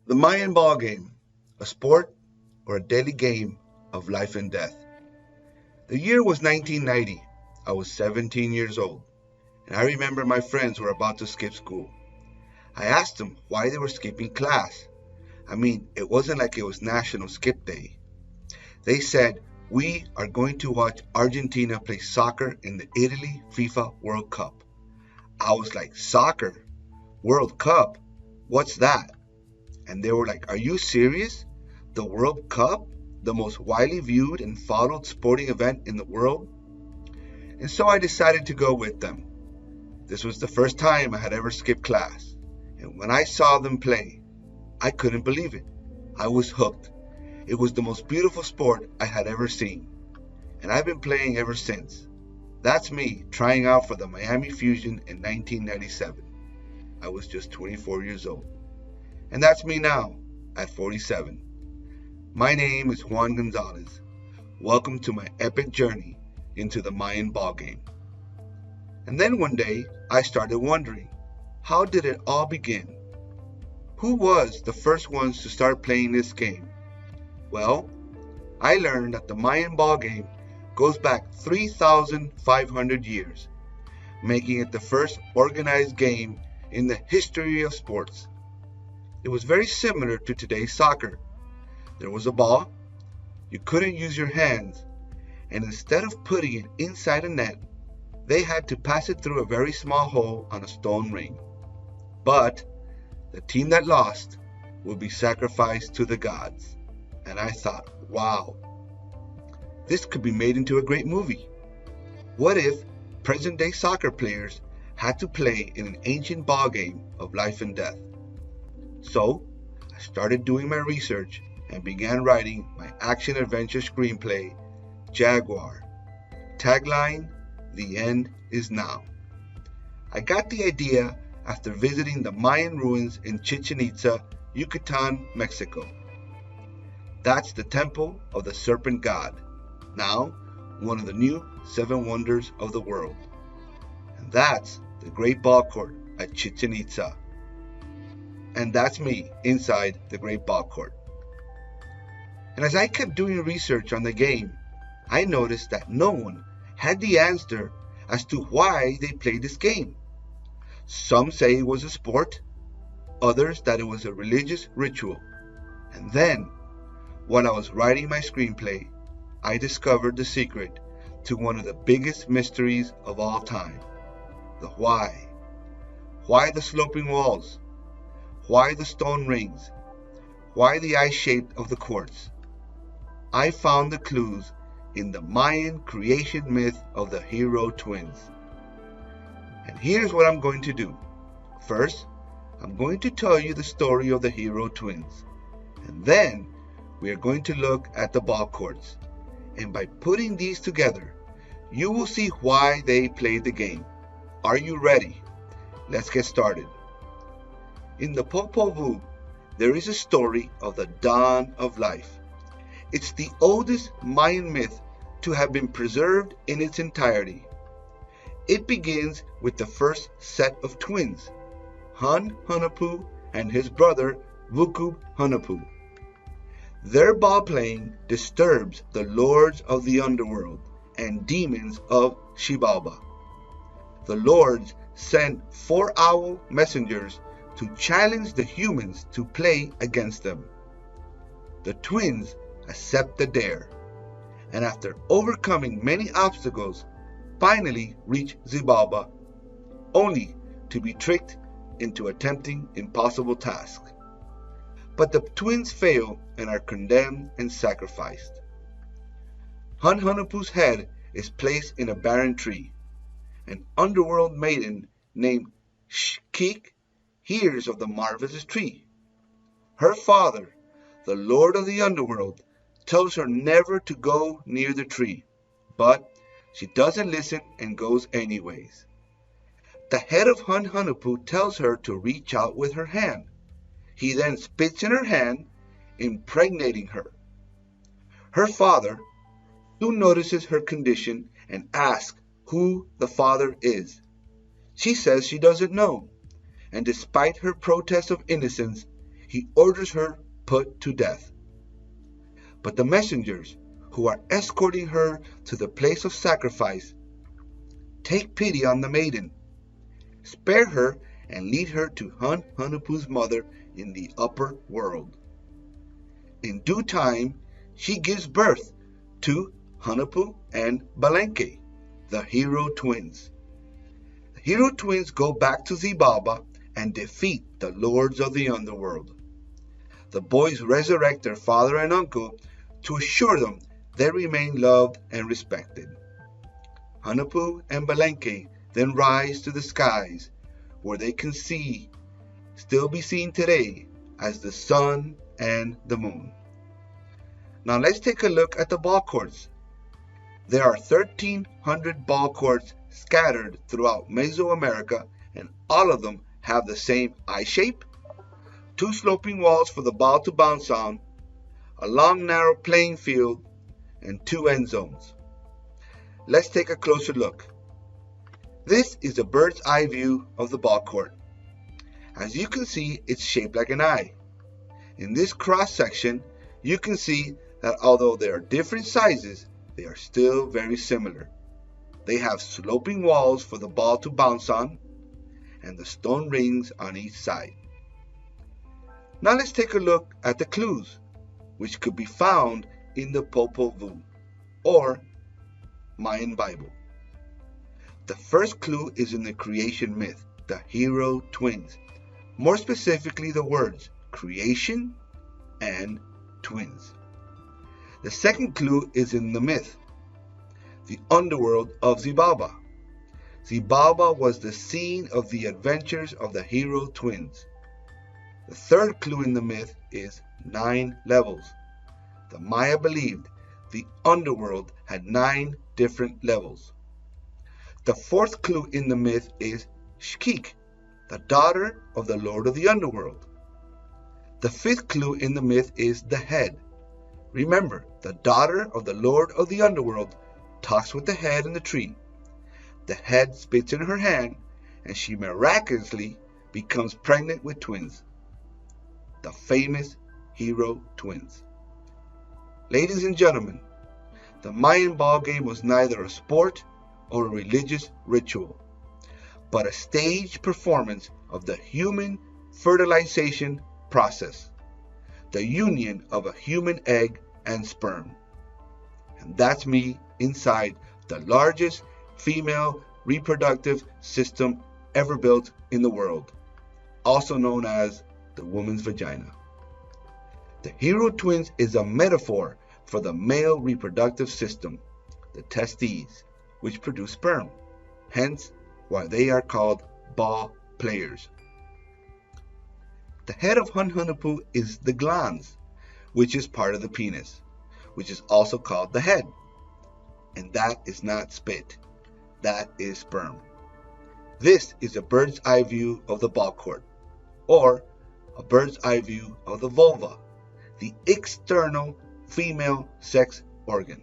The Mayan Ball Game, a sport or a deadly game of life and death. The year was 1990. I was 17 years old, and I remember my friends were about to skip school. I asked them why they were skipping class. I mean, it wasn't like it was National Skip Day. They said, "We are going to watch Argentina play soccer in the Italy FIFA World Cup." I was like, "Soccer? World Cup? What's that?" And they were like, "Are you serious? The World Cup? The most widely viewed and followed sporting event in the world?" And so I decided to go with them. This was the first time I had ever skipped class. And when I saw them play, I couldn't believe it. I was hooked. It was the most beautiful sport I had ever seen. And I've been playing ever since. That's me trying out for the Miami Fusion in 1997. I was just 24 years old. And that's me now, at 47. My name is Juan Gonzalez. Welcome to my epic journey into the Mayan Ball Game. And then one day, I started wondering, how did it all begin? Who was the first ones to start playing this game? Well, I learned that the Mayan Ball Game goes back 3,500 years, making it the first organized game in the history of sports. It was very similar to today's soccer. There was a ball, you couldn't use your hands, and instead of putting it inside a net, they had to pass it through a very small hole on a stone ring. But the team that lost would be sacrificed to the gods. And I thought, wow, this could be made into a great movie. What if present-day soccer players had to play in an ancient ball game of life and death? So, I started doing my research and began writing my action-adventure screenplay, Jaguar. Tagline, "The end is now." I got the idea after visiting the Mayan ruins in Chichen Itza, Yucatan, Mexico. That's the temple of the serpent god, now one of the new 7 wonders of the world. And that's the great ball court at Chichen Itza. And that's me inside the great ball court. And as I kept doing research on the game, I noticed that no one had the answer as to why they played this game. Some say it was a sport, others that it was a religious ritual. And then, while I was writing my screenplay, I discovered the secret to one of the biggest mysteries of all time. The why. Why the sloping walls? Why the stone rings? Why the eye shape of the courts? I found the clues in the Mayan creation myth of the hero twins. And here's what I'm going to do. First, I'm going to tell you the story of the hero twins. And then, we are going to look at the ball courts. And by putting these together, you will see why they played the game. Are you ready? Let's get started. In the Popol Vuh, there is a story of the dawn of life. It's the oldest Mayan myth to have been preserved in its entirety. It begins with the first set of twins, Han Hunahpu and his brother Vukub Hunahpu. Their ball playing disturbs the lords of the underworld and demons of Xibalba. The lords send 4 owl messengers to challenge the humans to play against them. The twins accept the dare, and after overcoming many obstacles, finally reach Xibalba, only to be tricked into attempting impossible tasks. But the twins fail and are condemned and sacrificed. Han Hunahpu's head is placed in a barren tree. An underworld maiden named Shkik hears of the marvelous tree. Her father, the lord of the underworld, tells her never to go near the tree, but she doesn't listen and goes anyways. The head of Han Hunahpu tells her to reach out with her hand. He then spits in her hand, impregnating her. Her father soon notices her condition and asks who the father is. She says she doesn't know, and despite her protest of innocence, he orders her put to death. But the messengers who are escorting her to the place of sacrifice take pity on the maiden, spare her, and lead her to Hun-Hunuppu's mother in the upper world. In due time, she gives birth to Hunuppu and Balenque, the hero twins. The hero twins go back to Xibalba and defeat the lords of the underworld. The boys resurrect their father and uncle to assure them they remain loved and respected. Hunuppu and Balenque then rise to the skies, where they can still be seen today as the sun and the moon. Now let's take a look at the ball courts. There are 1,300 ball courts scattered throughout Mesoamerica, and all of them have the same I shape, 2 sloping walls for the ball to bounce on, a long narrow playing field, and 2 end zones. Let's take a closer look. This is a bird's eye view of the ball court. As you can see, it's shaped like an eye. In this cross section, you can see that although they are different sizes, they are still very similar. They have sloping walls for the ball to bounce on, and the stone rings on each side. Now let's take a look at the clues, which could be found in the Popol Vuh, or Mayan Bible. The first clue is in the creation myth, the hero twins. More specifically, the words creation and twins. The second clue is in the myth, the underworld of Xibalba. Xibalba was the scene of the adventures of the hero twins. The third clue in the myth is 9 levels. The Maya believed the underworld had 9 different levels. The fourth clue in the myth is Shkik, the daughter of the Lord of the Underworld. The fifth clue in the myth is the head. Remember, the daughter of the Lord of the Underworld talks with the head in the tree. The head spits in her hand, and she miraculously becomes pregnant with twins, the famous hero twins. Ladies and gentlemen, the Mayan ball game was neither a sport or a religious ritual, but a staged performance of the human fertilization process, the union of a human egg and sperm. And that's me inside the largest female reproductive system ever built in the world, also known as the woman's vagina. The hero twins is a metaphor for the male reproductive system, the testes, which produce sperm, hence why they are called ball players. The head of Hun-Hunuppu is the glans, which is part of the penis, which is also called the head. And that is not spit, that is sperm. This is a bird's eye view of the ball court, or a bird's eye view of the vulva, the external female sex organ.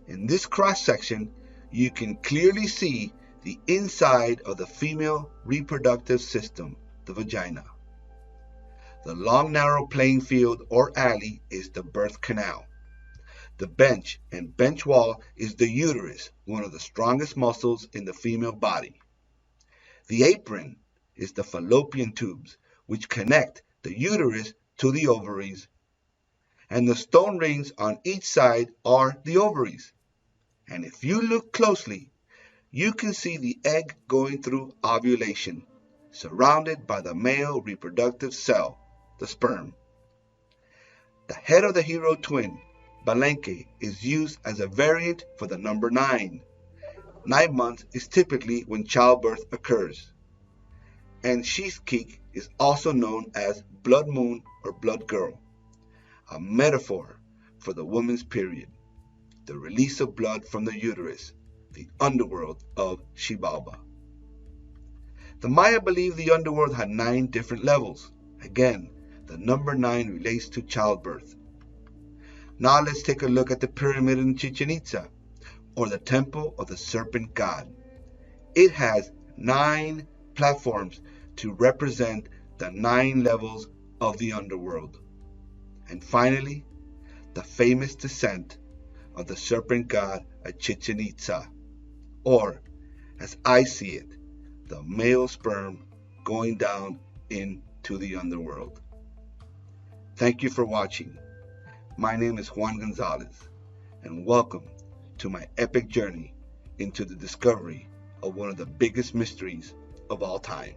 In this cross section, you can clearly see the inside of the female reproductive system, the vagina. The long narrow playing field or alley is the birth canal. The bench and bench wall is the uterus, one of the strongest muscles in the female body. The apron is the fallopian tubes, which connect the uterus to the ovaries. And the stone rings on each side are the ovaries. And if you look closely, you can see the egg going through ovulation, surrounded by the male reproductive cell, the sperm. The head of the hero twin, Balenque, is used as a variant for the number 9. 9 months is typically when childbirth occurs. And Shkik is also known as blood moon or blood girl, a metaphor for the woman's period, the release of blood from the uterus, the underworld of Xibalba. The Maya believed the underworld had 9 different levels. Again, the number 9 relates to childbirth. Now let's take a look at the pyramid in Chichen Itza, or the temple of the serpent god. It has 9 platforms to represent the 9 levels of the underworld. And finally, the famous descent of the serpent god at Chichen Itza, or, as I see it, the male sperm going down into the underworld. Thank you for watching. My name is Juan Gonzalez, and welcome to my epic journey into the discovery of one of the biggest mysteries of all time.